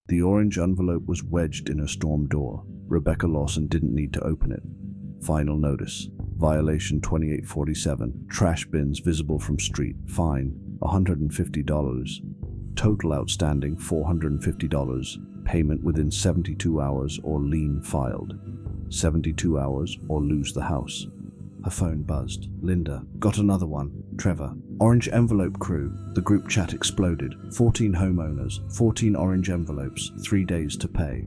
The orange envelope was wedged in her storm door. Rebecca Lawson didn't need to open it. Final notice. Violation 2847. Trash bins visible from street. Fine, $150. Total outstanding, $450. Payment within 72 hours or lien filed. 72 hours or lose the house. Her phone buzzed. Linda. Got another one. Trevor. Orange envelope crew. The group chat exploded. 14 homeowners, 14 orange envelopes, 3 days to pay.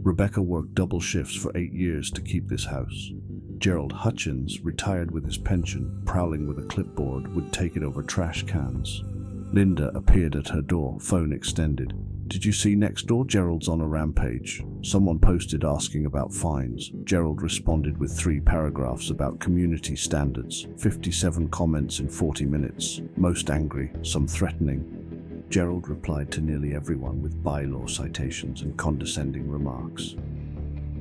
Rebecca worked double shifts for 8 years to keep this house. Gerald Hutchins, retired with his pension, prowling with a clipboard, would take it over trash cans. Linda appeared at her door, phone extended. Did you see next door? Gerald's on a rampage. Someone posted asking about fines. Gerald responded with 3 paragraphs about community standards, 57 comments in 40 minutes, most angry, some threatening. Gerald replied to nearly everyone with bylaw citations and condescending remarks.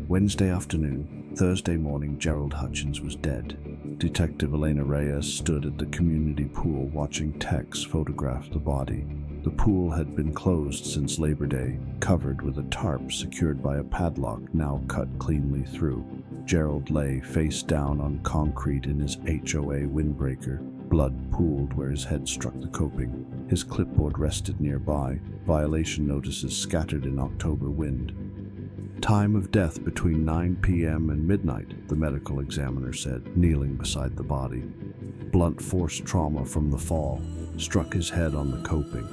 Wednesday afternoon, Thursday morning, Gerald Hutchins was dead. Detective Elena Reyes stood at the community pool watching Tex photograph the body. The pool had been closed since Labor Day, covered with a tarp secured by a padlock now cut cleanly through. Gerald lay face down on concrete in his HOA windbreaker. Blood pooled where his head struck the coping. His clipboard rested nearby, violation notices scattered in October wind. Time of death between 9 p.m. and midnight, the medical examiner said, kneeling beside the body. Blunt force trauma from the fall, struck his head on the coping.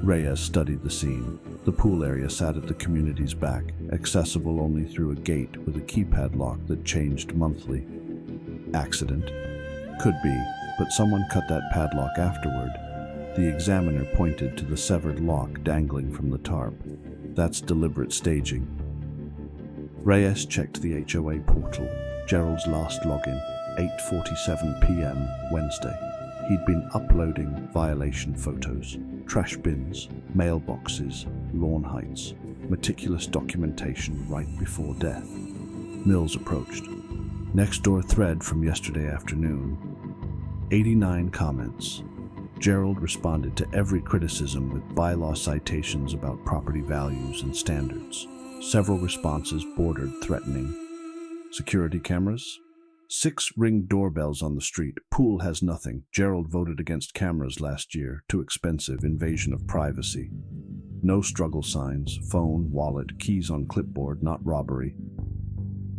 Reyes studied the scene. The pool area sat at the community's back, accessible only through a gate with a keypad lock that changed monthly. Accident? Could be, but someone cut that padlock afterward. The examiner pointed to the severed lock dangling from the tarp. That's deliberate staging. Reyes checked the HOA portal. Gerald's last login, 8:47 p.m. Wednesday. He'd been uploading violation photos, trash bins, mailboxes, lawn heights, meticulous documentation right before death. Mills approached. Next door thread from yesterday afternoon. 89 comments. Gerald responded to every criticism with bylaw citations about property values and standards. Several responses bordered threatening. Security cameras? 6 Ring doorbells on the street. Pool has nothing. Gerald voted against cameras last year. Too expensive. Invasion of privacy. No struggle signs. Phone, wallet, keys on clipboard, not robbery.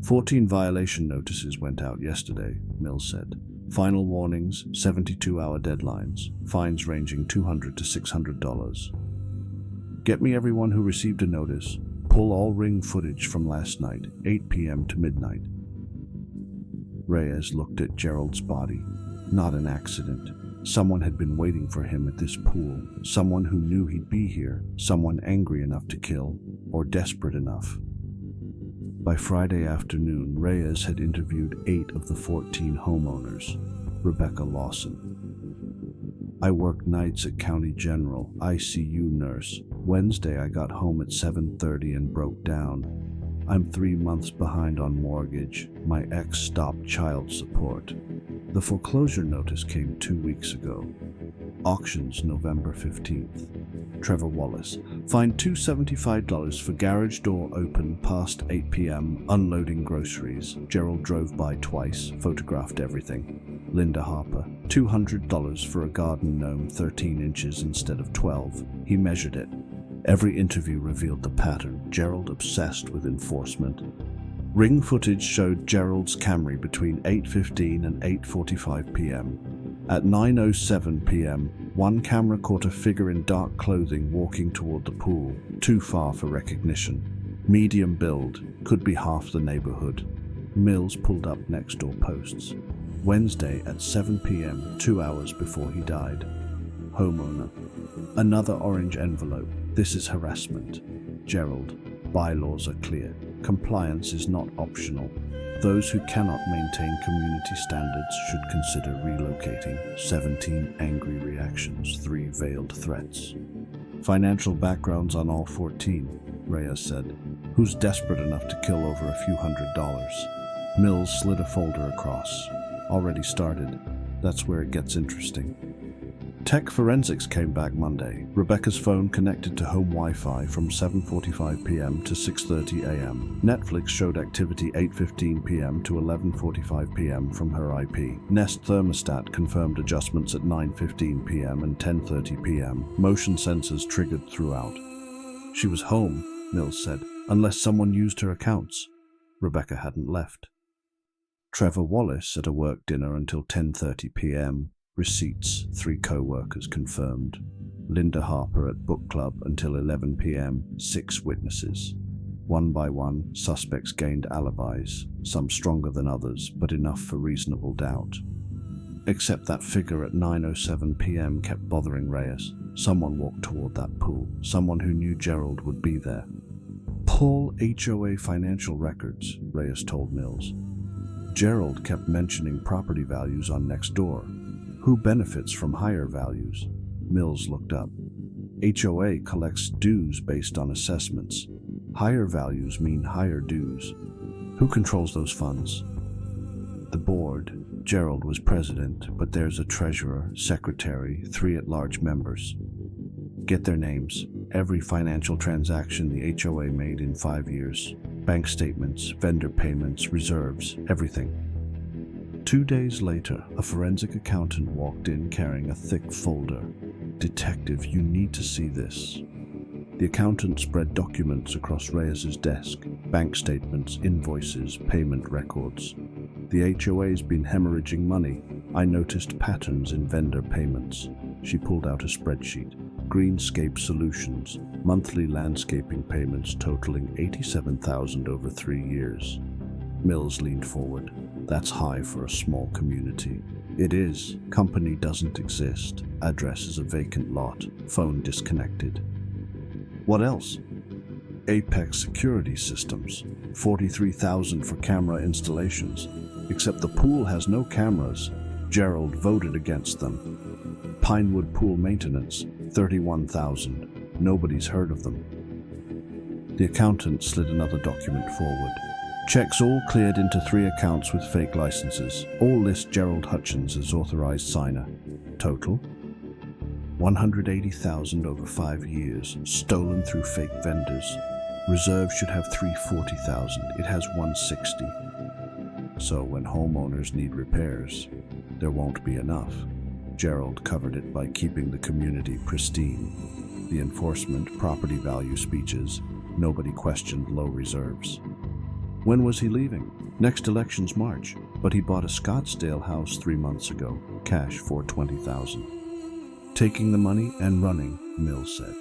14 violation notices went out yesterday, Mills said. Final warnings, 72-hour deadlines. Fines ranging $200 to $600. Get me everyone who received a notice. Pull all Ring footage from last night, 8 p.m. to midnight. Reyes looked at Gerald's body. Not an accident. Someone had been waiting for him at this pool. Someone who knew he'd be here. Someone angry enough to kill, or desperate enough. By Friday afternoon, Reyes had interviewed 8 of the 14 homeowners. Rebecca Lawson. I worked nights at County General, ICU nurse. Wednesday I got home at 7:30 and broke down. I'm 3 months behind on mortgage. My ex stopped child support. The foreclosure notice came 2 weeks ago. Auctions November 15th. Trevor Wallace. Fined $275 for garage door open past 8 p.m. unloading groceries. Gerald drove by twice, photographed everything. Linda Harper. $200 for a garden gnome 13 inches instead of 12. He measured it. Every interview revealed the pattern. Gerald obsessed with enforcement. Ring footage showed Gerald's Camry between 8:15 and 8:45 p.m. At 9:07 p.m., one camera caught a figure in dark clothing walking toward the pool, too far for recognition. Medium build, could be half the neighborhood. Mills pulled up next door posts. Wednesday at 7 p.m., 2 hours before he died. Homeowner. Another orange envelope. This is harassment. Gerald. Bylaws are clear. Compliance is not optional. Those who cannot maintain community standards should consider relocating. 17 angry reactions, 3 veiled threats. Financial backgrounds on all 14, Reyes said. Who's desperate enough to kill over a few $100s? Mills slid a folder across. Already started. That's where it gets interesting. Tech forensics came back Monday. Rebecca's phone connected to home Wi-Fi from 7:45 p.m. to 6:30 a.m. Netflix showed activity 8:15 p.m. to 11:45 p.m. from her IP. Nest thermostat confirmed adjustments at 9:15 p.m. and 10:30 p.m. Motion sensors triggered throughout. She was home, Mills said, unless someone used her accounts. Rebecca hadn't left. Trevor Wallace at a work dinner until 10:30 p.m. Receipts, 3 co-workers confirmed. Linda Harper at book club until 11 p.m., 6 witnesses. One by one, suspects gained alibis, some stronger than others, but enough for reasonable doubt. Except that figure at 9:07 p.m. kept bothering Reyes. Someone walked toward that pool, someone who knew Gerald would be there. Pull HOA financial records, Reyes told Mills. Gerald kept mentioning property values on Nextdoor. Who benefits from higher values? Mills looked up. HOA collects dues based on assessments. Higher values mean higher dues. Who controls those funds? The board. Gerald was president, but there's a treasurer, secretary, 3 at-large members. Get their names. Every financial transaction the HOA made in 5 years. Bank statements, vendor payments, reserves, everything. 2 days later, a forensic accountant walked in carrying a thick folder. Detective, you need to see this. The accountant spread documents across Reyes's desk. Bank statements, invoices, payment records. The HOA's been hemorrhaging money. I noticed patterns in vendor payments. She pulled out a spreadsheet. Greenscape Solutions, monthly landscaping payments totaling $87,000 over 3 years. Mills leaned forward. That's high for a small community. It is. Company doesn't exist. Address is a vacant lot. Phone disconnected. What else? Apex Security Systems. $43,000 for camera installations. Except the pool has no cameras. Gerald voted against them. Pinewood Pool Maintenance. $31,000. Nobody's heard of them. The accountant slid another document forward. Checks all cleared into 3 accounts with fake licenses. All list Gerald Hutchins as authorized signer. Total? $180,000 over 5 years, stolen through fake vendors. Reserve should have $340,000. It has $160,000. So when homeowners need repairs, there won't be enough. Gerald covered it by keeping the community pristine. The enforcement, property value speeches, nobody questioned low reserves. When was he leaving? Next election's March, but he bought a Scottsdale house 3 months ago, cash for $20,000. Taking the money and running, Mills said.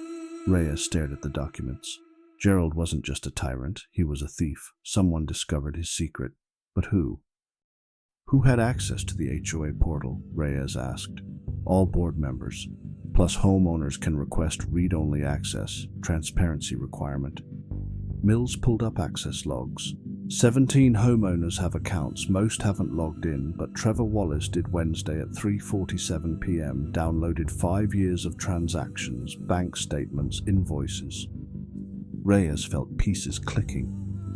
Reyes stared at the documents. Gerald wasn't just a tyrant, he was a thief. Someone discovered his secret. But who? Who had access to the HOA portal? Reyes asked. All board members. Plus homeowners can request read-only access, transparency requirement. Mills pulled up access logs. 17 homeowners have accounts, most haven't logged in, but Trevor Wallace did Wednesday at 3:47 p.m., downloaded 5 years of transactions, bank statements, invoices. Reyes felt pieces clicking.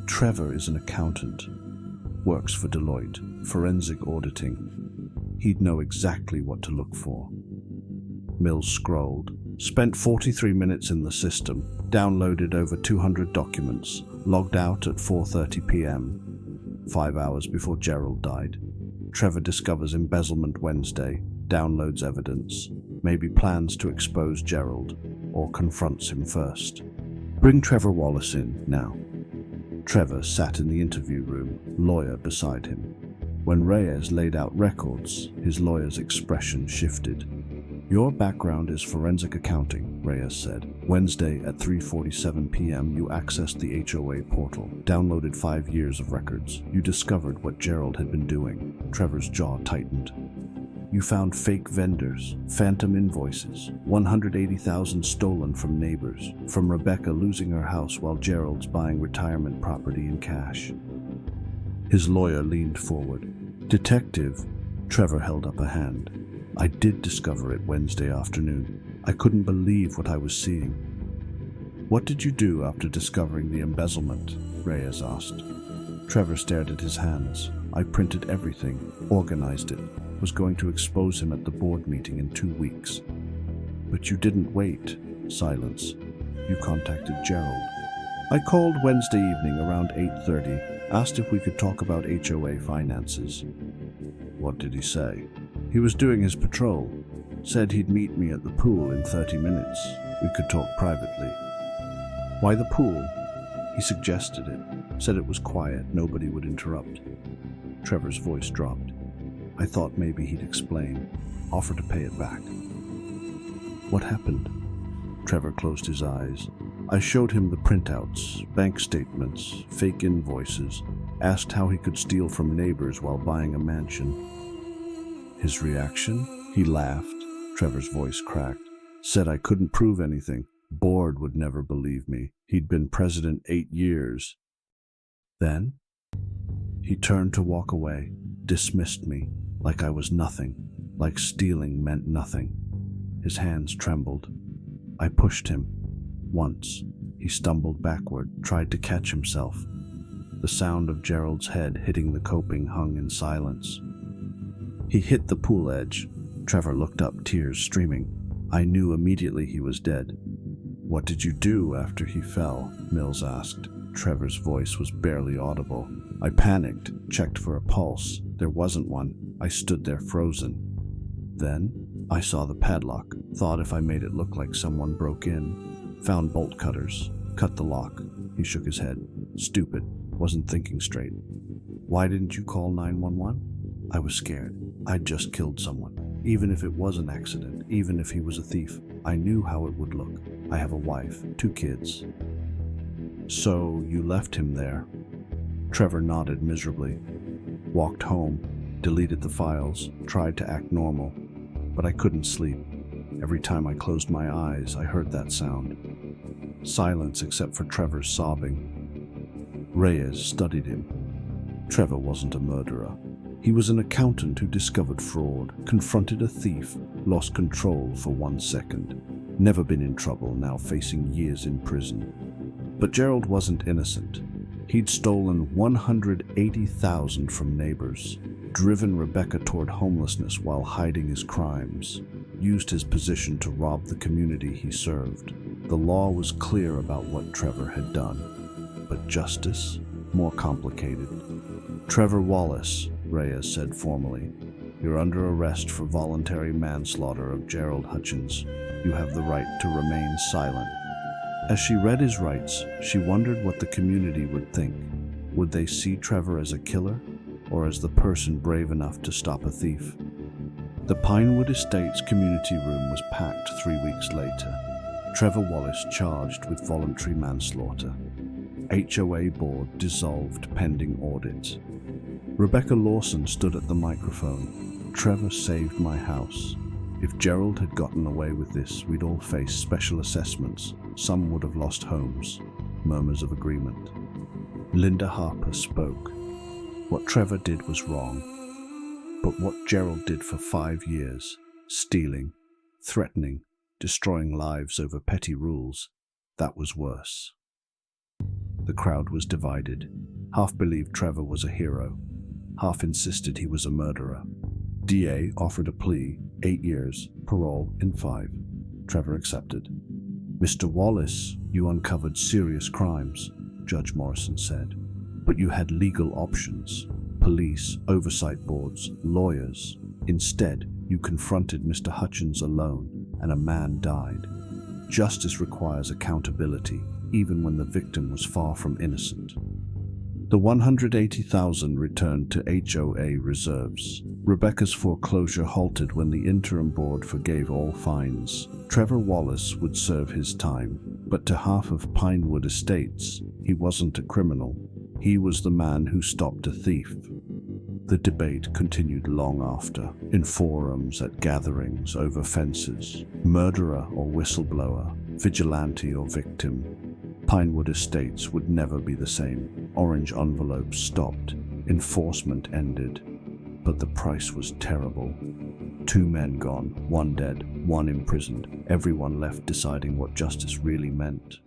Trevor is an accountant. Works for Deloitte, forensic auditing. He'd know exactly what to look for. Mills scrolled. Spent 43 minutes in the system, downloaded over 200 documents, logged out at 4:30 p.m., 5 hours before Gerald died. Trevor discovers embezzlement Wednesday, downloads evidence, maybe plans to expose Gerald, or confronts him first. Bring Trevor Wallace in, now. Trevor sat in the interview room, lawyer beside him. When Reyes laid out records, his lawyer's expression shifted. Your background is forensic accounting, Reyes said. Wednesday at 3:47 p.m. you accessed the HOA portal, downloaded 5 years of records. You discovered what Gerald had been doing. Trevor's jaw tightened. You found fake vendors, phantom invoices, $180,000 stolen from neighbors, from Rebecca losing her house while Gerald's buying retirement property in cash. His lawyer leaned forward. Detective, Trevor held up a hand. I did discover it Wednesday afternoon. I couldn't believe what I was seeing. What did you do after discovering the embezzlement? Reyes asked. Trevor stared at his hands. I printed everything, organized it, was going to expose him at the board meeting in 2 weeks. But you didn't wait. Silence. You contacted Gerald. I called Wednesday evening around 8:30, asked if we could talk about HOA finances. What did he say? He was doing his patrol. Said he'd meet me at the pool in 30 minutes. We could talk privately. Why the pool? He suggested it. Said it was quiet, nobody would interrupt. Trevor's voice dropped. I thought maybe he'd explain, offer to pay it back. What happened? Trevor closed his eyes. I showed him the printouts, bank statements, fake invoices, asked how he could steal from neighbors while buying a mansion. His reaction? He laughed. Trevor's voice cracked. Said I couldn't prove anything. Board would never believe me. He'd been president 8 years. Then? He turned to walk away, dismissed me, like I was nothing, like stealing meant nothing. His hands trembled. I pushed him. Once, he stumbled backward, tried to catch himself. The sound of Gerald's head hitting the coping hung in silence. He hit the pool edge. Trevor looked up, tears streaming. I knew immediately he was dead. What did you do after he fell? Mills asked. Trevor's voice was barely audible. I panicked, checked for a pulse. There wasn't one. I stood there frozen. Then, I saw the padlock, thought if I made it look like someone broke in. Found bolt cutters, cut the lock. He shook his head. Stupid, wasn't thinking straight. Why didn't you call 911? I was scared. I'd just killed someone. Even if it was an accident, even if he was a thief, I knew how it would look. I have a wife, 2 kids. So you left him there? Trevor nodded miserably. Walked home, deleted the files, tried to act normal, but I couldn't sleep. Every time I closed my eyes, I heard that sound. Silence except for Trevor's sobbing. Reyes studied him. Trevor wasn't a murderer. He was an accountant who discovered fraud, confronted a thief, lost control for 1 second. Never been in trouble, now facing years in prison. But Gerald wasn't innocent. He'd stolen $180,000 from neighbors, driven Rebecca toward homelessness while hiding his crimes, used his position to rob the community he served. The law was clear about what Trevor had done, but justice? More complicated. Trevor Wallace, Reyes said formally, you're under arrest for voluntary manslaughter of Gerald Hutchins. You have the right to remain silent. As she read his rights, she wondered what the community would think. Would they see Trevor as a killer, or as the person brave enough to stop a thief? The Pinewood Estates community room was packed 3 weeks later. Trevor Wallace charged with voluntary manslaughter. HOA board dissolved pending audit. Rebecca Lawson stood at the microphone. Trevor saved my house. If Gerald had gotten away with this, we'd all face special assessments. Some would have lost homes. Murmurs of agreement. Linda Harper spoke. What Trevor did was wrong. But what Gerald did for 5 years, stealing, threatening, destroying lives over petty rules, that was worse. The crowd was divided. Half believed Trevor was a hero. Half insisted he was a murderer. DA offered a plea, 8 years, parole in 5. Trevor accepted. Mr. Wallace, you uncovered serious crimes, Judge Morrison said. But you had legal options. Police, oversight boards, lawyers. Instead, you confronted Mr. Hutchins alone, and a man died. Justice requires accountability, even when the victim was far from innocent. The $180,000 returned to HOA reserves. Rebecca's foreclosure halted when the interim board forgave all fines. Trevor Wallace would serve his time, but to half of Pinewood Estates, he wasn't a criminal. He was the man who stopped a thief. The debate continued long after, in forums, at gatherings, over fences. Murderer or whistleblower, vigilante or victim. Pinewood Estates would never be the same. Orange envelopes stopped. Enforcement ended. But the price was terrible. 2 men gone, 1 dead, 1 imprisoned. Everyone left deciding what justice really meant.